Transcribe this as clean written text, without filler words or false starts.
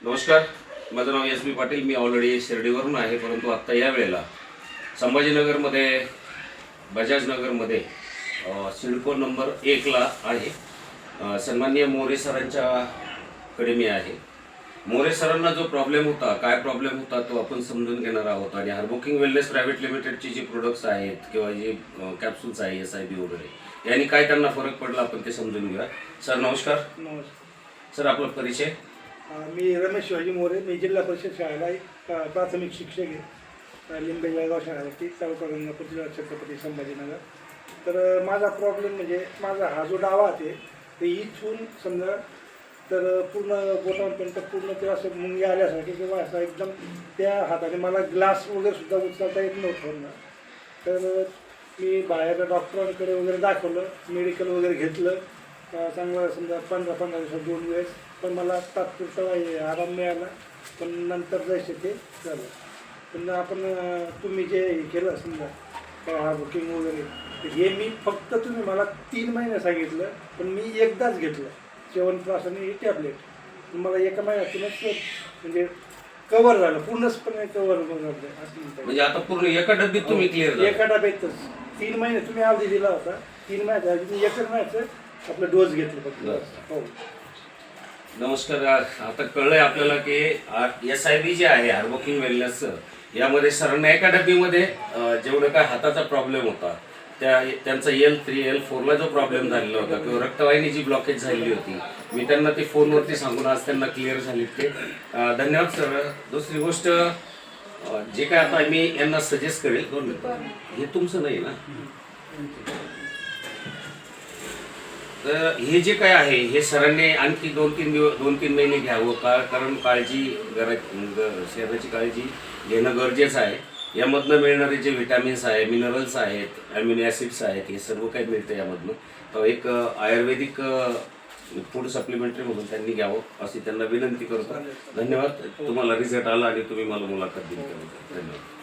नमस्कार, माझं नाव एस बी पाटील. मी ऑलरेडी शिर्डीवरून आहे, परंतु आत्ता या वेळेला संभाजीनगरमध्ये बजाजनगरमध्ये सिडको नंबर 1ला आहे. सन्माननीय मोरे सरांच्याकडे मी आहे. मोरे सरांना जो प्रॉब्लेम होता, काय प्रॉब्लेम होता तो आपण समजून घेणार आहोत. आणि हार्बुकिंग वेलनेस प्रायव्हेट लिमिटेडची जी प्रोडक्ट्स आहेत किंवा जे कॅप्सूल्स आहे SIB वगैरे यांनी काय त्यांना फरक पडला आपण ते समजून घेऊया. सर नमस्कार. नमस्कार सर आपला परिचय. मी रमेश शिवाजी मोरे. मी जिल्हा परिषद शाळेला एक प्राथमिक शिक्षक आहे. लिंबे जळगाव शाळेवरती तालुका गंगापूर जिल्हा छत्रपती संभाजीनगर. तर माझा प्रॉब्लेम म्हणजे माझा हा जो डावा आहे ते इथून समजा तर पूर्ण बोटांपर्यंत पूर्ण ते असं मुंगे आल्यासारखे किंवा असं एकदम त्या हाताने मला ग्लास वगैरे सुद्धा उचलता येत नव्हतं ना. तर मी बाहेर डॉक्टरांकडे वगैरे दाखवलं, मेडिकल वगैरे घेतलं. चांगलं समजा 15 दिवसात 2 वेळेस, पण मला तात्पुरता आराम मिळाला. पण नंतर जायचं ते झालं. पण आपण तुम्ही जे हे केलं समजा काय हार्बुकिंग वगैरे, तर हे मी फक्त तुम्ही मला 3 महिने सांगितलं, पण मी एकदाच घेतलं. च्यवनप्राश आणि टॅबलेट मला एका महिन्यातूनच म्हणजे कव्हर झालं, पूर्णपणे कव्हर झालं असं. म्हणजे आता पूर्ण एका डब्बीत तुम्ही क्लिअर झाला? एका डब्यातच 3 महिने तुम्ही अवधी दिला होता. 3 महिन्याच्या आधी मी एकच महिन्याचं आपलं डोस घेतलं फक्त. हो नमस्कार. आता कळलंय आपल्याला की SIB जे आहे हार्बुकिंग वेलनेस, यामध्ये सरांना एका डब्बीमध्ये जेवढं काय हाताचा प्रॉब्लेम होता त्यांचा L3 L4ला जो प्रॉब्लेम झालेला होता किंवा रक्तवाहिनी जी ब्लॉकेज झालेली होती, मी त्यांना ती फोनवरती सांगून आज त्यांना क्लिअर झाली. ते धन्यवाद सर. दुसरी गोष्ट जे काय आता मी यांना सजेस्ट करेल, 2 मिनिटं, हे तुमचं नाही ना. तर हे जे काय आहे हे सरांनी आणखी 2-3 महिने घ्यावं का, कारण शरीराची काळजी घेणं गरजेचं आहे. यामधनं मिळणारे जे व्हिटॅमिन्स आहे, मिनरल्स आहेत, अॅमिनो ॲसिड्स आहेत, हे सर्व काही मिळतं यामधनं. तर एक आयुर्वेदिक फूड सप्लिमेंटरी म्हणून त्यांनी घ्यावं अशी त्यांना विनंती करतो. धन्यवाद. तुम्हाला रिझल्ट आला आणि तुम्ही मला मुलाखत दिली. धन्यवाद.